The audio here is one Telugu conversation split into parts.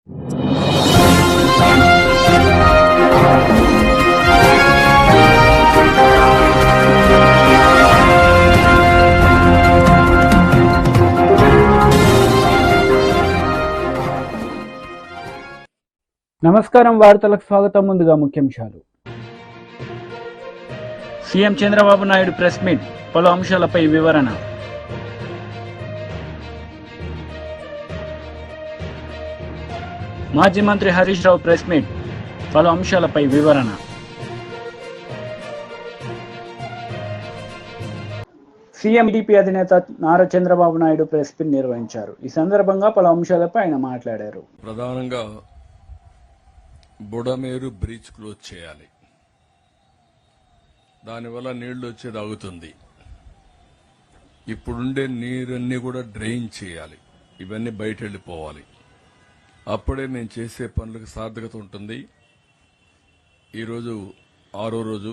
నమస్కారం, వార్తలకు స్వాగతం. ముందుగా ముఖ్యాంశాలు. CM Chandrababu Naidu press meet, పలు అంశాలపై వివరణ. మాజీ మంత్రి హరీష్ రావు ప్రెస్ మీట్, పలు అంశాలపై వివరణ. సీఎం టీడీపీ అధినేత నారా చంద్రబాబు నాయుడు ప్రెస్ మీట్ నిర్వహించారు. ఈ సందర్భంగా పలు అంశాలపై ఆయన మాట్లాడారు. ప్రధానంగా బుడమేరు బ్రిడ్జ్ క్లోజ్ చేయాలి. దానివల్ల నీళ్లు వచ్చేది ఆగుతుంది. ఇప్పుడుండే నీరన్నీ కూడా డ్రైన్ చేయాలి. ఇవన్నీ బయట వెళ్ళిపోవాలి. అప్పుడే మేము చేసే పనులకు సార్థకత ఉంటుంది. ఈరోజు 6వ రోజు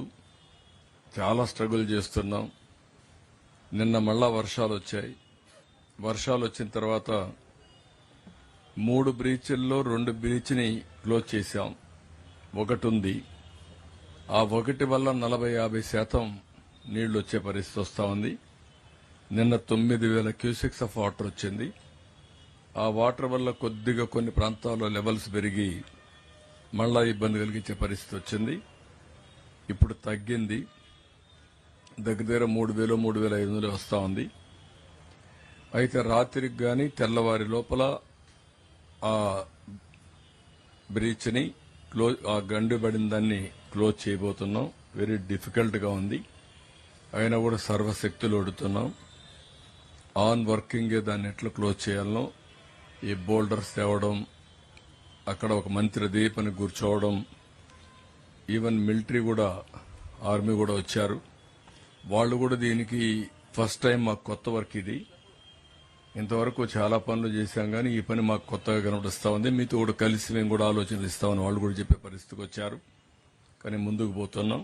చాలా స్ట్రగుల్ చేస్తున్నాం. నిన్న మళ్ళా వర్షాలు వచ్చాయి. వర్షాలు వచ్చిన తర్వాత 3 బ్రీచ్ల్లో 2 బ్రీచ్ని క్లోజ్ చేశాం. ఒకటి ఉంది. ఆ ఒకటి వల్ల 40-50% నీళ్లు వచ్చే పరిస్థితి వస్తూ ఉంది. నిన్న 9,000 క్యూసెక్స్ ఆఫ్ వాటర్ వచ్చింది. ఆ వాటర్ వల్ల కొద్దిగా కొన్ని ప్రాంతాల్లో లెవెల్స్ పెరిగి మళ్ళా ఇబ్బంది కలిగించే పరిస్థితి వచ్చింది. ఇప్పుడు తగ్గింది. దగ్గర 3,000-3,500 వస్తూ ఉంది. అయితే రాత్రికి గాని తెల్లవారి లోపల ఆ బ్రీచ్ని ఆ గండి పడిన దాన్ని క్లోజ్ చేయబోతున్నాం. వెరీ డిఫికల్ట్ గా ఉంది. అయినా కూడా సర్వశక్తులు ఒడుతున్నాం. ఆన్ వర్కింగ్ దాన్ని ఎట్లా క్లోజ్ చేయాలనో ఈ బోల్డర్స్ తేవడం, అక్కడ ఒక మంత్రి దీపని కూర్చోవడం, ఈవెన్ మిలిటరీ కూడా, ఆర్మీ కూడా వచ్చారు. వాళ్ళు కూడా దీనికి ఫస్ట్ టైం మాకు కొత్త వర్క్ ఇది. ఇంతవరకు చాలా పనులు చేశాం కానీ ఈ పని మాకు కొత్తగా కనబడిస్తా ఉంది. మీతో కూడా కలిసి మేము కూడా ఆలోచనలు ఇస్తామని వాళ్ళు కూడా చెప్పే పరిస్థితికి వచ్చారు. కానీ ముందుకు పోతున్నాం.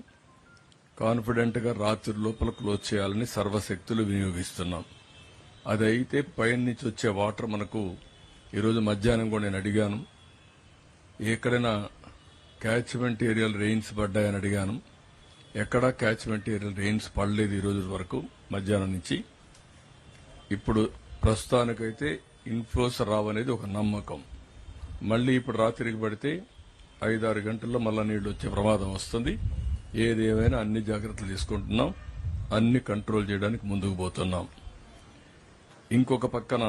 కాన్ఫిడెంట్ గా రాత్రి లోపల క్లోజ్ చేయాలని సర్వశక్తులు వినియోగిస్తున్నాం. అదైతే పైన నుంచి వచ్చే వాటర్ మనకు ఈరోజు మధ్యాహ్నం కూడా నేను అడిగాను, ఎక్కడైనా క్యాచ్మెంట్ ఏరియాలు రెయిన్స్ పడ్డాయని అడిగాను. ఎక్కడా క్యాచ్మెంట్ ఏరియాలు రెయిన్స్ పడలేదు ఈ రోజు వరకు మధ్యాహ్నం నుంచి. ఇప్పుడు ప్రస్తుతానికైతే ఇన్ఫ్లోస్ రావనేది ఒక నమ్మకం. మళ్లీ ఇప్పుడు రాత్రికి పడితే 5-6 గంటల్లో మళ్ళా నీళ్లు వచ్చే ప్రమాదం వస్తుంది. ఏదేమైనా అన్ని జాగ్రత్తలు తీసుకుంటున్నాం. అన్ని కంట్రోల్ చేయడానికి ముందుకు పోతున్నాం. ఇంకొక పక్కన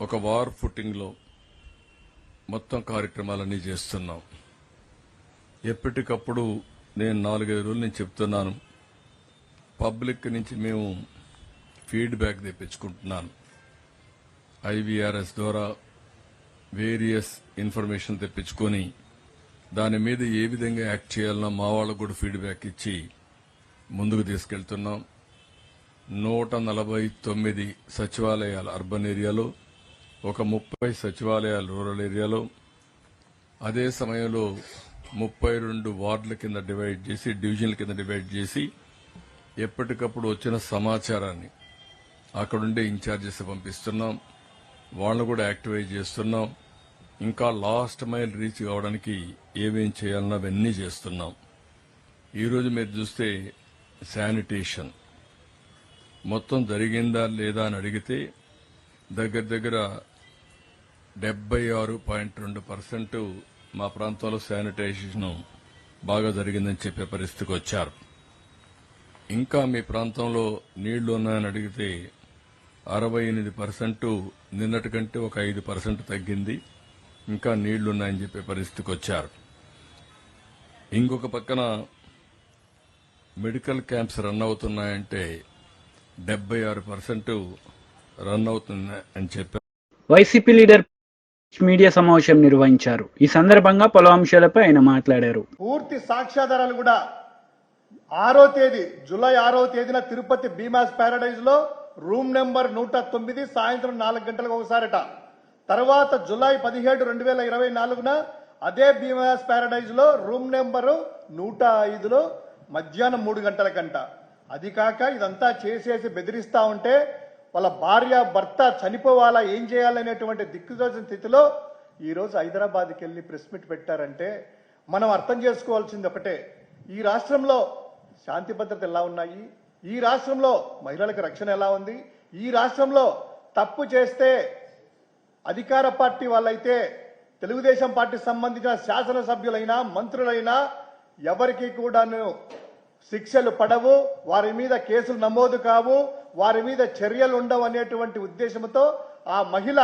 ఒక వార్ ఫుటింగ్ లో మొత్తం కార్యక్రమాలన్నీ చేస్తున్నాం. ఎప్పటికప్పుడు నేను 4-5 రోజులు నేను చెప్తున్నాను, పబ్లిక్ నుంచి మేము ఫీడ్బ్యాక్ తెప్పించుకుంటున్నాను. ఐవీఆర్ఎస్ ద్వారా వేరియస్ ఇన్ఫర్మేషన్ తెప్పించుకొని దాని మీద ఏ విధంగా యాక్ట్ చేయాలన్నా మా వాళ్ళకు కూడా ఫీడ్బ్యాక్ ఇచ్చి ముందుకు తీసుకెళ్తున్నాం. 149 సచివాలయాలు అర్బన్ ఏరియాలో, ఒక 30 సచివాలయాలు రూరల్ ఏరియాలో, అదే సమయంలో 32 వార్డుల కింద డివైడ్ చేసి, డివిజన్ల కింద డివైడ్ చేసి ఎప్పటికప్పుడు వచ్చిన సమాచారాన్ని అక్కడుండే ఇన్ఛార్జెస్ పంపిస్తున్నాం. వాళ్ళను కూడా యాక్టివేట్ చేస్తున్నాం. ఇంకా లాస్ట్ మైల్ రీచ్ కావడానికి ఏమేం చేయాలన్నా అవన్నీ చేస్తున్నాం. ఈరోజు మీరు చూస్తే శానిటేషన్ మొత్తం జరిగిందా లేదా అని అడిగితే దగ్గర 76.2% మా ప్రాంతంలో శానిటైజేషన్ బాగా జరిగిందని చెప్పే పరిస్థితికి వచ్చారు. ఇంకా మీ ప్రాంతంలో నీళ్లు ఉన్నాయని అడిగితే 68% నిన్నటి కంటే ఒక 5% తగ్గింది. ఇంకా నీళ్లున్నాయని చెప్పే పరిస్థితికి వచ్చారు. ఇంకొక పక్కన మెడికల్ క్యాంప్స్ రన్ అవుతున్నాయంటే 76% రన్ అవుతున్నాయని చెప్పారు. వైసీపీ లీడర్ మీడియా సమావేశం నిర్వహించారు. ఈ సందర్భంగా పలు అంశాలపై ఆయన మాట్లాడారు. పూర్తి సాక్ష్యాధారాలు కూడా 6వ తేదీ జూలై 6వ తేదీన తిరుపతి భీమాస్ ప్యారడైజ్ లో రూమ్ నెంబర్ 109 సాయంత్రం 4 గంటలకు ఒకసారట. తర్వాత జూలై 17, 2024న అదే భీమాస్ ప్యారడైజ్ లో రూమ్ నెంబరు 105లో మధ్యాహ్నం 3 గంటలకంట. అది కాక ఇదంతా చేసేసి బెదిరిస్తా ఉంటే వాళ్ళ భార్య భర్త చనిపోవాలా, ఏం చేయాలనేటువంటి దిక్కుదోచిన స్థితిలో ఈరోజు హైదరాబాద్కి వెళ్ళి ప్రెస్ మీట్ పెట్టారంటే మనం అర్థం చేసుకోవాల్సింది ఒకటే, ఈ రాష్ట్రంలో శాంతి భద్రత ఎలా ఉన్నాయి, ఈ రాష్ట్రంలో మహిళలకు రక్షణ ఎలా ఉంది, ఈ రాష్ట్రంలో తప్పు చేస్తే అధికార పార్టీ వాళ్ళైతే తెలుగుదేశం పార్టీకి సంబంధించిన శాసనసభ్యులైనా మంత్రులైనా ఎవరికి కూడాను శిక్షలు పడవు, వారి మీద కేసులు నమోదు కావు, వారి మీద చర్యలు ఉండవు అనేటువంటి ఉద్దేశంతో ఆ మహిళ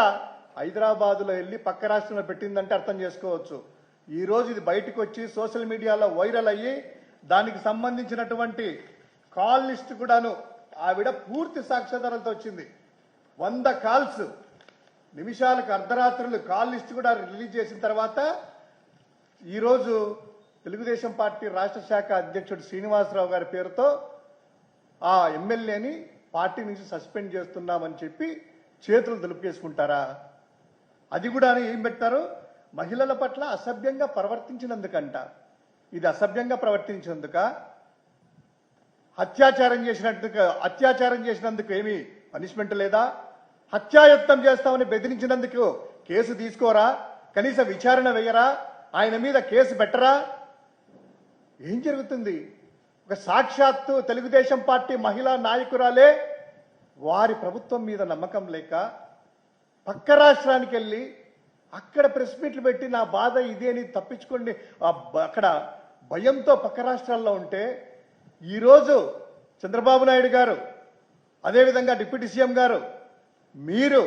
హైదరాబాదులో వెళ్ళి పక్క రాష్ట్రంలో పెట్టిందంటే అర్థం చేసుకోవచ్చు. ఈ రోజు ఇది బయటకు వచ్చి సోషల్ మీడియాలో వైరల్ అయ్యి దానికి సంబంధించినటువంటి కాల్ లిస్ట్ కూడాను ఆవిడ పూర్తి సాక్ష్యాధారాలతో వచ్చింది. 100 కాల్స్, నిమిషాలకు అర్ధరాత్రులు కాల్ లిస్ట్ కూడా రిలీజ్ చేసిన తర్వాత ఈరోజు తెలుగుదేశం పార్టీ రాష్ట్ర శాఖ అధ్యక్షుడు శ్రీనివాసరావు గారి పేరుతో ఆ ఎమ్మెల్యేని పార్టీ నుంచి సస్పెండ్ చేస్తున్నామని చెప్పి చేతులు దులిపేసుకుంటారా? అది కూడా ఏం పెట్టారు, మహిళల పట్ల అసభ్యంగా ప్రవర్తించినందుకంట. ఇది అసభ్యంగా ప్రవర్తించినందుక, అత్యాచారం చేసినందుకు ఏమీ పనిష్మెంట్ లేదా? హత్యాయత్నం చేస్తామని బెదిరించినందుకు కేసు తీసుకోరా? కనీసం విచారణ వేయరా? ఆయన మీద కేసు పెట్టరా? ఏం జరుగుతుంది? ఒక సాక్షాత్తు తెలుగుదేశం పార్టీ మహిళా నాయకురాలే వారి ప్రభుత్వం మీద నమ్మకం లేక పక్క రాష్ట్రానికి వెళ్ళి అక్కడ ప్రెస్ మీట్లు పెట్టి నా బాధ ఇదే అని తప్పించుకోండి అక్కడ భయంతో పక్క రాష్ట్రాల్లో ఉంటే, ఈరోజు చంద్రబాబు నాయుడు గారు అదేవిధంగా డిప్యూటీ సీఎం గారు మీరు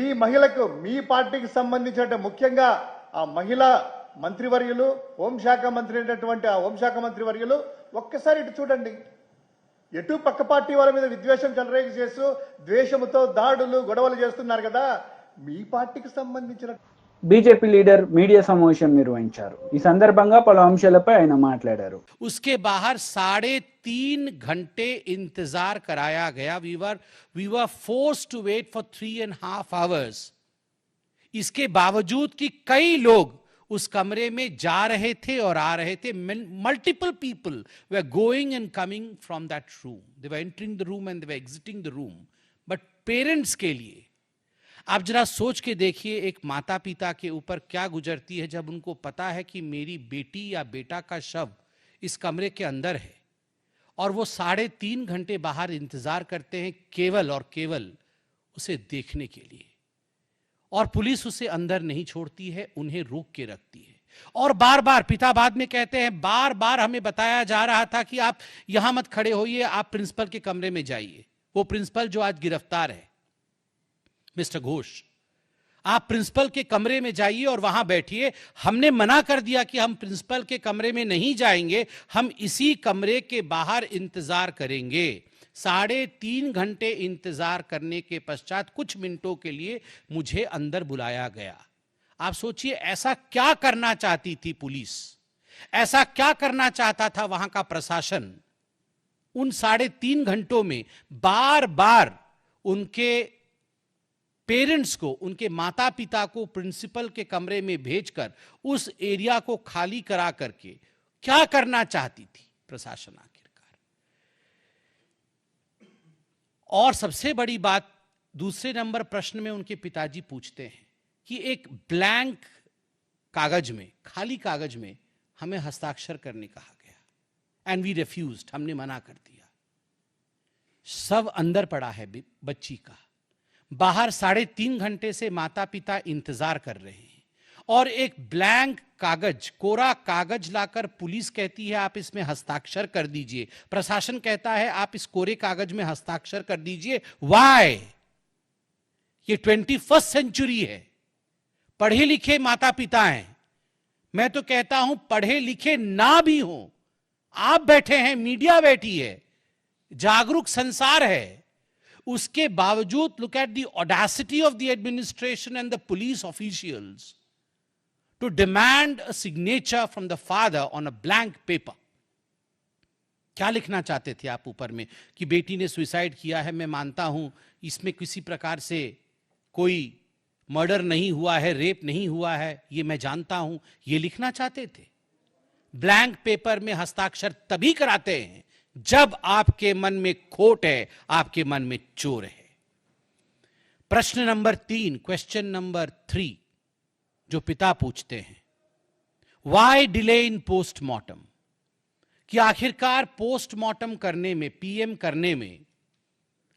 ఈ మహిళకు మీ పార్టీకి సంబంధించిన ముఖ్యంగా ఆ మహిళా మంత్రివర్యులు హోంశాఖ మంత్రి అయినటువంటి ఆ హోంశాఖ మంత్రివర్యులు ఒక్కసారి ఇటు చూడండి. ఎటు పక్క పార్టీ వాళ్ళ మీద విద్వేషం చెలరేగి చేస్తూ ద్వేషంతో దాడులు గొడవలు చేస్తున్నారు కదా, మీ పార్టీకి సంబంధించిన బీజేపీ లీడర్ మీడియా సమావేశం నిర్వహించారు. ఈ సందర్భంగా పలు అంశాలపై ఆయన మాట్లాడారు. उसके बाहर 3.5 घंटे इंतजार कराया गया. we were forced to wait for 3.5 hours. इसके बावजूद कि कई लोग उस कमरे में जा रहे थे और आ रहे थे. Multiple people were going and coming from that room. They were entering the room and they were exiting the room. But parents के लिए आप जरा सोच के देखिए, एक माता पिता के ऊपर क्या गुजरती है जब उनको पता है कि मेरी बेटी या बेटा का शव इस कमरे के अंदर है और वो 3.5 घंटे बाहर इंतजार करते हैं केवल और केवल उसे देखने के लिए, और पुलिस उसे अंदर नहीं छोड़ती है, उन्हें रोक के रखती है. और बार बार पिता बाद में कहते हैं, बार बार हमें बताया जा रहा था कि आप यहां मत खड़े होइए, आप प्रिंसिपल के कमरे में जाइए. वो प्रिंसिपल जो आज गिरफ्तार है, मिस्टर घोष, आप प्रिंसिपल के कमरे में जाइए और वहां बैठिए. हमने मना कर दिया कि हम प्रिंसिपल के कमरे में नहीं जाएंगे, हम इसी कमरे के बाहर इंतजार करेंगे. 3.5 घंटे इंतजार करने के पश्चात कुछ मिनटों के लिए मुझे अंदर बुलाया गया. आप सोचिए, ऐसा क्या करना चाहती थी पुलिस, ऐसा क्या करना चाहता था वहां का प्रशासन? उन 3.5 घंटों में बार बार उनके पेरेंट्स को, उनके माता पिता को प्रिंसिपल के कमरे में भेजकर उस एरिया को खाली करा करके क्या करना चाहती थी प्रशासन आखिरकार? और सबसे बड़ी बात, दूसरे नंबर प्रश्न में उनके पिताजी पूछते हैं कि एक ब्लैंक कागज में, खाली कागज में हमें हस्ताक्षर करने कहा गया एंड वी रिफ्यूज्ड, हमने मना कर दिया. सब अंदर पड़ा है बच्ची का, बाहर 3.5 घंटे से माता पिता इंतजार कर रहे हैं, और एक ब्लैंक कागज, कोरा कागज लाकर पुलिस कहती है आप इसमें हस्ताक्षर कर दीजिए, प्रशासन कहता है आप इस कोरे कागज में हस्ताक्षर कर दीजिए. वाई? ये 21st सेंचुरी है, पढ़े लिखे माता पिता हैं. मैं तो कहता हूं पढ़े लिखे ना भी हो, आप बैठे हैं, मीडिया बैठी है, जागरूक संसार है, उसके बावजूद look at the audacity of the administration and the police officials to demand a signature from the father on a blank paper. क्या लिखना चाहते थे आप ऊपर में कि बेटी ने सुसाइड किया है? मैं मानता हूं इसमें किसी प्रकार से कोई मर्डर नहीं हुआ है, रेप नहीं हुआ है, ये मैं जानता हूं. ये लिखना चाहते थे? ब्लैंक पेपर में हस्ताक्षर तभी कराते हैं जब आपके मन में खोट है, आपके मन में चोर है. प्रश्न नंबर 3, क्वेश्चन नंबर 3, जो पिता पूछते हैं, वाई डिले इन पोस्टमार्टम, कि आखिरकार पोस्टमार्टम करने में, पीएम करने में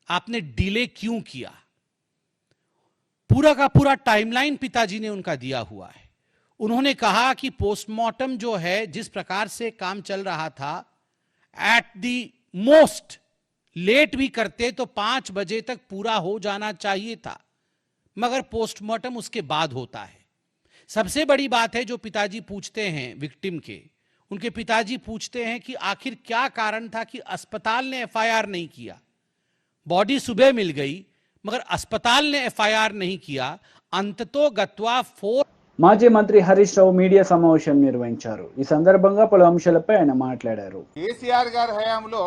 आपने डिले क्यों किया। पूरा का पूरा टाइमलाइन पिताजी ने उनका दिया हुआ है। उन्होंने कहा कि पोस्टमार्टम जो है, जिस प्रकार से काम चल रहा था, एट दी मोस्ट लेट भी करते तो 5 बजे तक पूरा हो जाना चाहिए था, मगर पोस्टमार्टम उसके बाद होता है। सबसे बड़ी बात है जो पिताजी पूछते हैं विक्टिम के, उनके पिताजी पूछते हैं कि आखिर क्या कारण था कि अस्पताल ने एफआईआर नहीं किया। बॉडी सुबह मिल गई मगर अस्पताल ने एफआईआर नहीं किया। अंततो गत्वा 4 మాజీ మంత్రి హరీష్ రావు మీడియా సమావేశం నిర్వహించారు. ఈ సందర్భంగా పలు అంశాలపై ఆయన మాట్లాడారు. కేసీఆర్ గారి హయాంలో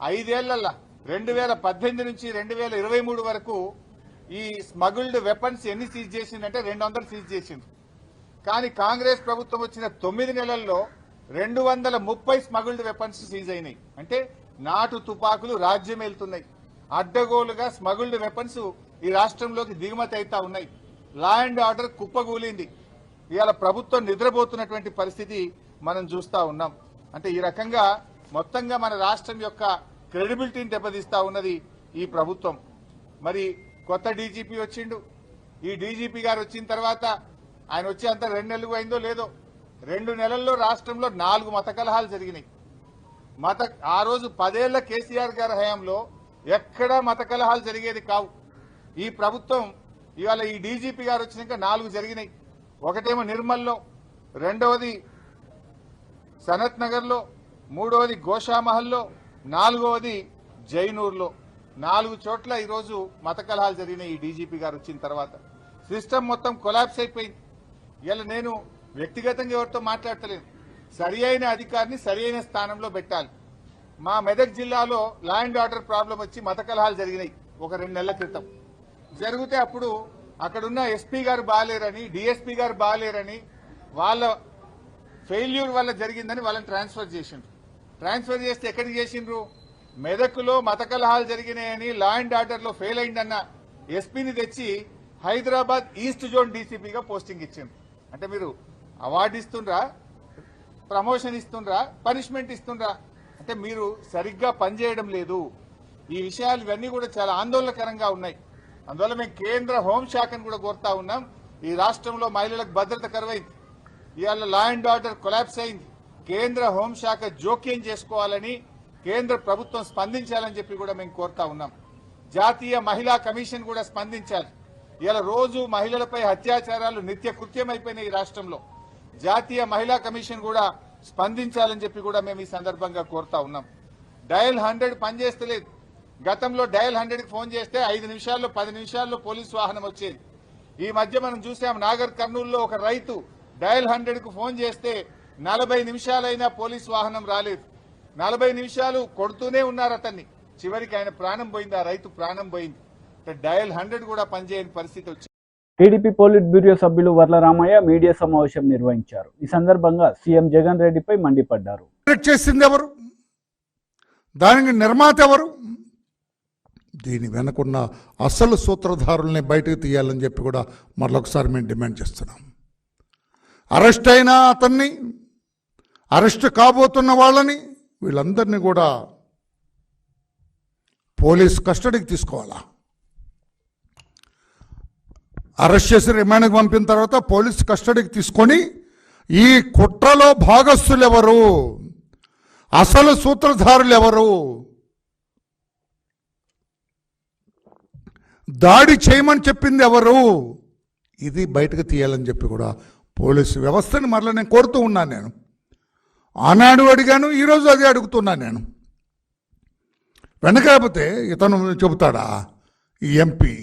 5 ఏళ్లలో 2018 నుంచి 2023 వరకు ఈ స్మగుల్డ్ వెపన్స్ ఎన్ని సీజ్ చేసిందంటే 200 సీజ్ చేసింది. కానీ కాంగ్రెస్ ప్రభుత్వం వచ్చిన 9 నెలల్లో 230 స్మగుల్డ్ వెపన్స్ సీజ్ అయినాయి. అంటే నాటు తుపాకులు రాజ్యం వెళ్తున్నాయి. అడ్డగోలుగా స్మగుల్డ్ వెపన్స్ ఈ రాష్ట్రంలోకి దిగుమతి అవుతా ఉన్నాయి. లా అండ్ ఆర్డర్ కుప్పగూలింది. ఇవాళ ప్రభుత్వం నిద్రపోతున్నటువంటి పరిస్థితి మనం చూస్తా ఉన్నాం. అంటే ఈ రకంగా మొత్తంగా మన రాష్ట్రం యొక్క క్రెడిబిలిటీని దెబ్బతీస్తా ఉన్నది ఈ ప్రభుత్వం. మరి కొత్త డీజీపీ వచ్చిండు. ఈ డీజీపీ గారు వచ్చిన తర్వాత ఆయన వచ్చే అంత 2 నెలలు అయిందో లేదో, 2 నెలల్లో రాష్ట్రంలో 4 మత కలహాలు జరిగినాయి. ఆ రోజు 10 ఏళ్ల కేసీఆర్ గారి హయాంలో ఎక్కడా మత కలహాలు జరిగేది కావు. ఈ ప్రభుత్వం ఇవాళ ఈ డీజీపీ గారు వచ్చినాక 4 జరిగినాయి. ఒకటేమో నిర్మల్లో, రెండవది సనత్ నగర్లో, మూడవది గోషామహల్లో, 4వది జైనూర్లో. 4 చోట్ల ఈరోజు మత కలహాలు జరిగినాయి ఈ డీజీపీ గారు వచ్చిన తర్వాత. సిస్టమ్ మొత్తం కొలాప్స్ అయిపోయింది. ఇలా నేను వ్యక్తిగతంగా ఎవరితో మాట్లాడతలేను. సరి అయిన అధికారిని సరి అయిన స్థానంలో పెట్టాలి. మా మెదక్ జిల్లాలో లా అండ్ ఆర్డర్ ప్రాబ్లం వచ్చి మత కలహాలు జరిగినాయి ఒక 2 నెలల క్రితం. జరిగితే అప్పుడు అక్కడున్న ఎస్పీ గారు బాగాలేరని, డిఎస్పీ గారు బాగాలేరని, వాళ్ళ ఫెయిల్యూర్ వల్ల జరిగిందని వాళ్ళని ట్రాన్స్ఫర్ చేసిండ్రు. ట్రాన్స్ఫర్ చేస్తే ఎక్కడికి చేసిండ్రు? మెదక్లో మత కలహాలు జరిగినాయని లా అండ్ ఆర్డర్ లో ఫెయిల్ అయిందన్న ఎస్పీని తెచ్చి హైదరాబాద్ ఈస్ట్ జోన్ డీసీపీగా పోస్టింగ్ ఇచ్చిండ్రు. అంటే మీరు అవార్డు ఇస్తుండ్రా, ప్రమోషన్ ఇస్తుండ్రా, పనిష్మెంట్ ఇస్తుండ్రా? అంటే మీరు సరిగ్గా పనిచేయడం లేదు. ఈ విషయాలు ఇవన్నీ కూడా చాలా ఆందోళనకరంగా ఉన్నాయి. అందువల్ల మేము కేంద్ర హోంశాఖను కూడా కోరుతా ఉన్నాం. ఈ రాష్ట్రంలో మహిళలకు భద్రత కరువైంది. ఇవాళ లా అండ్ ఆర్డర్ కొలాప్స్ అయింది. కేంద్ర హోంశాఖ జోక్యం చేసుకోవాలని, కేంద్ర ప్రభుత్వం స్పందించాలని చెప్పి కూడా మేము కోరుతా ఉన్నాం. జాతీయ మహిళా కమిషన్ కూడా స్పందించాలి. ఇవాళ రోజు మహిళలపై అత్యాచారాలు నిత్య కృత్యమైపోయినాయి ఈ రాష్ట్రంలో. జాతీయ మహిళా కమిషన్ కూడా స్పందించాలని చెప్పి కూడా మేము ఈ సందర్భంగా కోరుతా ఉన్నాం. డయల్ 100 పనిచేస్తలేదు. గతంలో డయల్ 100కి ఫోన్ చేస్తే 5 నిమిషాల్లో 10 నిమిషాల్లో పోలీసు వాహనం వచ్చేది. ఈ మధ్య మనం చూసాం నాగర్ కర్నూలులో ఒక రైతు డయల్ 100కు ఫోన్ చేస్తే 40 నిమిషాలైనా పోలీసు వాహనం రాలేదు. 40 నిమిషాలు కొడుతూనే ఉన్నారు అతన్ని. చివరికి ఆయన ప్రాణం పోయింది, ఆ రైతు ప్రాణం పోయింది. డయల్ 100 కూడా పనిచేయని పరిస్థితి వచ్చింది. టీడీపీ పోలిట్ బ్యూరో సభ్యులు వర్ల రామయ్య మీడియా సమావేశం నిర్వహించారు. ఈ సందర్భంగా సీఎం జగన్ రెడ్డిపై మండిపడ్డారు. చేసింది ఎవరు? దానికి నిర్మాత ఎవరు? దీని వెనుకున్న అసలు సూత్రధారుల్ని బయటకు తీయాలని చెప్పి కూడా మరొకసారి మేము డిమాండ్ చేస్తున్నాం. అరెస్ట్ అయిన అతన్ని, అరెస్ట్ కాబోతున్న వాళ్ళని, వీళ్ళందరినీ కూడా పోలీస్ కస్టడీకి తీసుకోవాలా. అరెస్ట్ చేసి రిమాండ్కి పంపిన తర్వాత పోలీస్ కస్టడీకి తీసుకొని ఈ కుట్రలో భాగస్థులు ఎవరు, అసలు సూత్రధారులు ఎవరు, దాడి చేయమని చెప్పింది ఎవరు, ఇది బయటకు తీయాలని చెప్పి కూడా పోలీసు వ్యవస్థని మరలా నేను కోరుతూ ఉన్నాను. నేను ఆనాడు అడిగాను, ఈరోజు అదే అడుగుతున్నాను. నేను వెనకాకపోతే ఇతను చెబుతాడా ఈ ఎంపీ,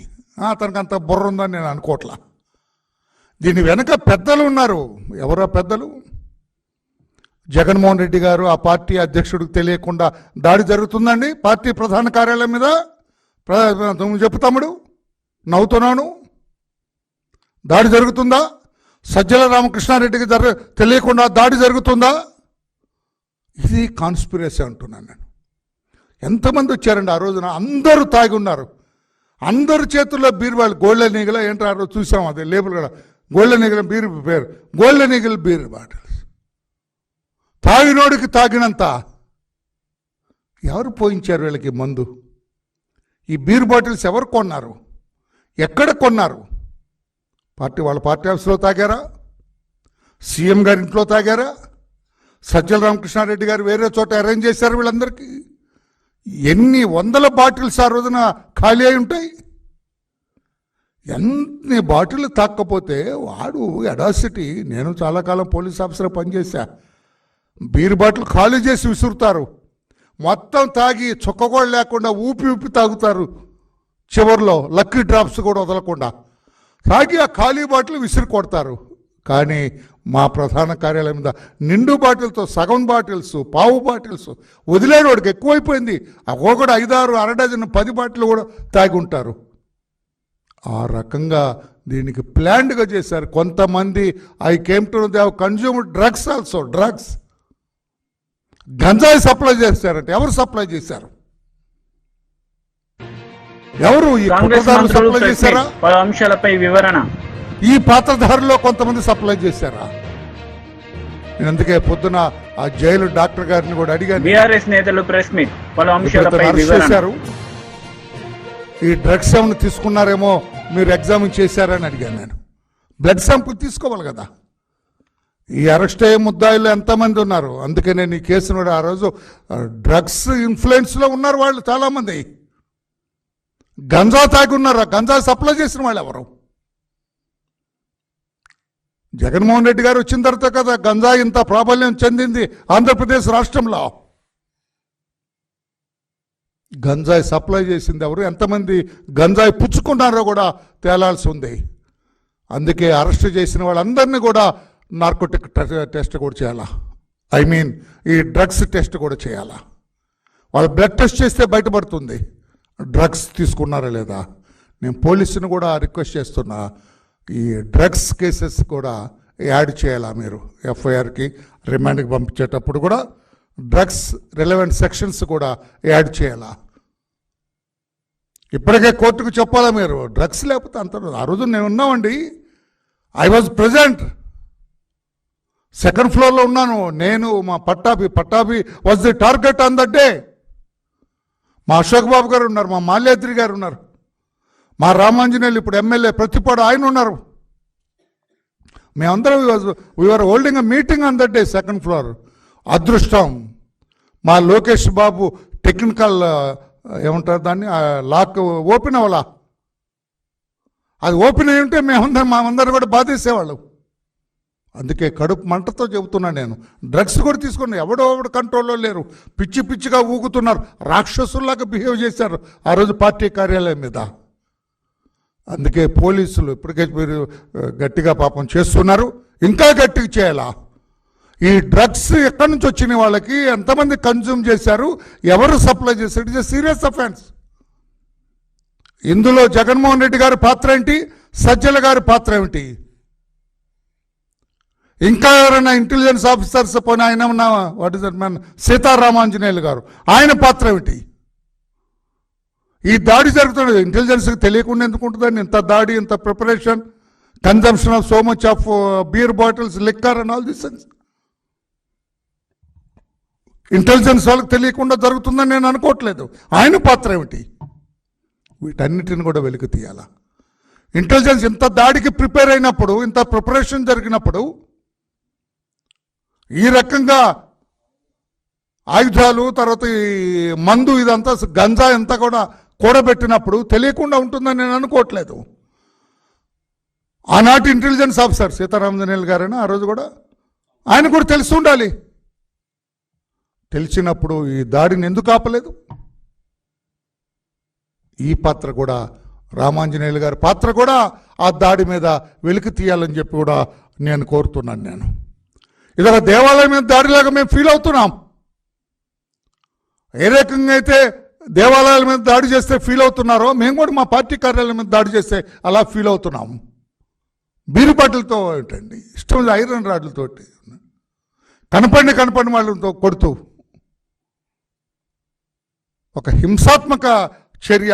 అతనికి అంత బుర్ర ఉందని నేను అనుకోవట్లా. దీని వెనక పెద్దలు ఉన్నారు. ఎవరో పెద్దలు? జగన్మోహన్ రెడ్డి గారు ఆ పార్టీ అధ్యక్షుడికి తెలియకుండా దాడి జరుగుతుందండి పార్టీ ప్రధాన కార్యాలయం మీద. చెప్పు తమ్ముడు, నవ్వుతున్నాను. దాడి జరుగుతుందా? సజ్జల రామకృష్ణారెడ్డికి తెలియకుండా దాడి జరుగుతుందా? ఇది కాన్స్పిరసీ అంటున్నాను నేను. ఎంతమంది వచ్చారండి ఆ రోజున? అందరూ తాగి ఉన్నారు. అందరి చేతుల్లో బీరువాళ్ళు, గోల్డెన్ ఈగల ఏంటో ఆ రోజు చూసాం, అదే లేబుల్ కూడా గోల్డెన్ ఈగల్ బీర్ పేరు గోల్డెన్ ఈగల్ బీర్ బాటిల్స్. తాగినోడికి తాగినంత ఎవరు పోయించారు వీళ్ళకి మందు? ఈ బీర్ బాటిల్స్ ఎవరు కొన్నారు? ఎక్కడ కొన్నారు? వాళ్ళ పార్టీ ఆఫీస్లో తాగారా? సీఎం గారి ఇంట్లో తాగారా? సజ్జల రామకృష్ణారెడ్డి గారు వేరే చోట అరేంజ్ చేశారు వీళ్ళందరికీ. ఎన్ని వందల బాటిల్స్ ఆ రోజున ఖాళీ అయి ఉంటాయి. ఎన్ని బాటిల్ తాక్కపోతే వాడు అడాసిటీ. నేను చాలా కాలం పోలీస్ ఆఫీసర్ పనిచేశా. బీర్ బాటిల్ ఖాళీ చేసి విసురుతారు, మొత్తం తాగి చుక్క కూడా లేకుండా ఊపి ఊపి తాగుతారు. చివరిలో లక్కీ డ్రాప్స్ కూడా వదలకుండా తాగి ఆ ఖాళీ బాటిల్ విసిరి కొడతారు. కానీ మా ప్రధాన కార్యాలయం మీద నిండు బాటిల్తో సగం బాటిల్స్, పావు బాటిల్స్ వదిలేని వాడికి ఎక్కువైపోయింది. ఒక్కొక్కడు 5, 6, అర డజన్ 10 బాటిల్ కూడా తాగి ఉంటారు. ఆ రకంగా దీనికి ప్లాన్డ్గా చేశారు కొంతమంది. I came to they have consumed drugs also. Drugs, గంజాయి సప్లై చేశారంటే ఎవరు సప్లై చేశారు? ఎవరు? ఈ కాంగ్రెస్ కుట్రదారులు మంత్రులు సప్లై ప్రెస్ చేశారా? మీట్, పలు అంశాలపై వివరణ. ఈ పాత్రధారుల్లో కొంతమంది సప్లై చేశారా? నేను అందుకే పొద్దున ఆ జైలు డాక్టర్ గారిని కూడా అడిగాను. బీఆర్ఎస్ నేతలు ప్రెస్ మీట్, పలు అంశాలపై అరెస్ట్ వివరణ. చేశారు. ఈ డ్రగ్స్ ఏమైనా తీసుకున్నారేమో మీరు ఎగ్జామిన్ చేశారని అడిగాను నేను. బ్లడ్ శాంపుల్ తీసుకోవాలి కదా. ఈ అరెస్ట్ అయ్యే ముద్దాయిలు ఎంతమంది ఉన్నారు? అందుకే నేను ఈ కేసును కూడా ఆ రోజు డ్రగ్స్ ఇన్ఫ్లుయెన్స్లో ఉన్నారు వాళ్ళు చాలామంది. గంజా తాగి ఉన్నారు. గంజా సప్లై చేసిన వాళ్ళు ఎవరు? జగన్మోహన్ రెడ్డి గారు వచ్చిన తర్వాత కదా గంజా ఇంత ప్రాబల్యం చెందింది ఆంధ్రప్రదేశ్ రాష్ట్రంలో. గంజాయి సప్లై చేసింది ఎవరు? ఎంతమంది గంజాయి పుచ్చుకున్నారో కూడా తేలాల్సి ఉంది. అందుకే అరెస్ట్ చేసిన వాళ్ళందరినీ కూడా నార్కోటిక్ టెస్ట్ కూడా చేయాలా. ఐ మీన్ ఈ డ్రగ్స్ టెస్ట్ కూడా చేయాలా. వాళ్ళ బ్లడ్ టెస్ట్ చేస్తే బయటపడుతుంది డ్రగ్స్ తీసుకున్నారా లేదా. నేను పోలీసుని కూడా రిక్వెస్ట్ చేస్తున్నా, ఈ డ్రగ్స్ కేసెస్ కూడా యాడ్ చేయాలా. మీరు ఎఫ్ఐఆర్కి రిమాండ్కి పంపించేటప్పుడు కూడా డ్రగ్స్ రిలవెంట్ సెక్షన్స్ కూడా యాడ్ చేయాలా. ఇప్పటికే కోర్టుకు చెప్పాలా మీరు. డ్రగ్స్ లేకపోతే అంత. ఆ రోజు నేను ఉన్నామండి. I was present. 2nd ఫ్లోర్లో ఉన్నాను నేను. మా Pattabhi was the target on that day. మా అశోక్ బాబు గారు ఉన్నారు, మా మాల్యాద్రి గారు ఉన్నారు, మా రామాంజనేయులు ఇప్పుడు ఎమ్మెల్యే ప్రతిపాడు ఆయన ఉన్నారు. మేమందరం we are holding a meeting on that day 2nd floor. అదృష్టం మా లోకేష్ బాబు టెక్నికల్ ఏమంటారు దాన్ని, లాక్ ఓపెన్ అవ్వాలా. అది ఓపెన్ అయి ఉంటే మేమందరం కూడా బాధేసేవాళ్ళం. అందుకే కడుపు మంటతో చెబుతున్నాను నేను. డ్రగ్స్ కూడా తీసుకుని ఎవడో కంట్రోల్లో లేరు. పిచ్చిగా ఊగుతున్నారు. రాక్షసుల్లాగా బిహేవ్ చేశారు ఆ రోజు పార్టీ కార్యాలయం మీద. అందుకే పోలీసులు ఇప్పటికే మీరు గట్టిగా పాపం చేస్తున్నారు, ఇంకా గట్టిగా చేయాలా. ఈ డ్రగ్స్ ఎక్కడి నుంచి వచ్చిన వాళ్ళకి, ఎంతమంది కన్జ్యూమ్ చేశారు, ఎవరు సప్లై చేశారు, ఇట్స్ ఎ సీరియస్ అఫెన్స్. ఇందులో జగన్మోహన్ రెడ్డి గారి పాత్ర ఏంటి, సజ్జల గారి పాత్ర ఏమిటి, ఇంకా ఎవరైనా ఇంటెలిజెన్స్ ఆఫీసర్స్ పోయిన ఆయన ఉన్న what is that man Sitaramanjaneyulu garu, ఆయన పాత్ర ఏమిటి? ఈ దాడి జరుగుతున్నది ఇంటెలిజెన్స్కి తెలియకుండా ఎందుకు ఉంటుందండి? ఇంత దాడి, ఇంత preparation, consumption of so much of beer bottles, liquor and all this things intelligence వాళ్ళకి తెలియకుండా జరుగుతుందని నేను అనుకోవట్లేదు. ఆయన పాత్ర ఏమిటి? వీటన్నిటిని కూడా వెలికి తీయాలా. ఇంటెలిజెన్స్ ఇంత దాడికి ప్రిపేర్ అయినప్పుడు, ఇంత ప్రిపరేషన్ జరిగినప్పుడు, ఈ రకంగా ఆయుధాలు, తర్వాత ఈ మందు, ఇదంతా గంజా అంతా కూడా కూడబెట్టినప్పుడు తెలియకుండా ఉంటుందని నేను అనుకోవట్లేదు. ఆనాటి ఇంటెలిజెన్స్ ఆఫీసర్ సీతారామజనేయులు గారైనా ఆ రోజు కూడా ఆయన కూడా తెలిసి ఉండాలి. తెలిసినప్పుడు ఈ దాడిని ఎందుకు ఆపలేదు? ఈ పాత్ర కూడా, రామాంజనేయులు గారి పాత్ర కూడా ఆ దాడి మీద వెలికి తీయాలని చెప్పి కూడా నేను కోరుతున్నాను. నేను ఇదొక దేవాలయం మీద దాడిలాగా మేము ఫీల్ అవుతున్నాం. ఏ రకంగా అయితే దేవాలయాల మీద దాడి చేస్తే ఫీల్ అవుతున్నారో, మేము కూడా మా పార్టీ కార్యాలయం మీద దాడి చేస్తే అలా ఫీల్ అవుతున్నాం. బీరుబాటిలతో ఏంటండి ఇష్టం, ఐరన్ రాడ్లతో కనపడిన వాళ్ళతో కొడుతూ ఒక హింసాత్మక చర్య.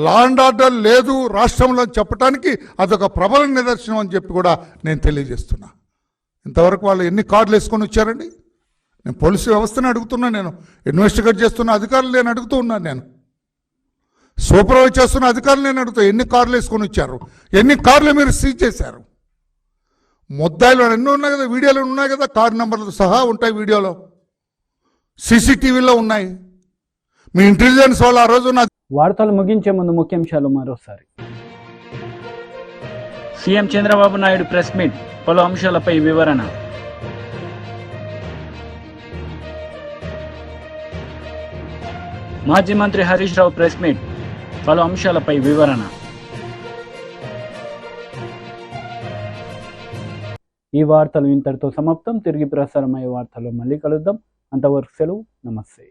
లా అండ్ ఆర్డర్ లేదు రాష్ట్రంలో చెప్పడానికి అదొక ప్రబల నిదర్శనం అని చెప్పి కూడా నేను తెలియజేస్తున్నా. ఇంతవరకు వాళ్ళు ఎన్ని కార్డులు వేసుకొని వచ్చారండి? నేను పోలీసు వ్యవస్థను అడుగుతున్నా, నేను ఇన్వెస్టిగేట్ చేస్తున్న అధికారులు నేను అడుగుతూ ఉన్నాను, నేను సూపర్వైజ్ చేస్తున్న అధికారులు నేను అడుగుతా, ఎన్ని కార్లు వేసుకొని వచ్చారు, ఎన్ని కార్లు మీరు సీజ్ చేశారు? ముద్దాయిలు ఎన్నో ఉన్నాయి కదా, వీడియోలు ఉన్నాయి కదా, కారు నెంబర్లు సహా ఉంటాయి, వీడియోలో సీసీటీవీలో ఉన్నాయి. మీ ఇంటెలిజెన్స్ వాళ్ళు ఆ రోజు వార్తలు ముగించే ముందు ముఖ్యాంశాలు మరోసారి. CM Chandrababu Naidu press meet, పలు అంశాలపై వివరణ. మాజీ మంత్రి హరీష్ రావు ప్రెస్ మీట్, పలు అంశాలపై వివరణ. ఈ వార్తలు ఇంతటితో సమాప్తం. తిరిగి ప్రసారమయ్యే వార్తల్లో మళ్ళీ కలుద్దాం. అంతవరకు సెలవు. నమస్తే.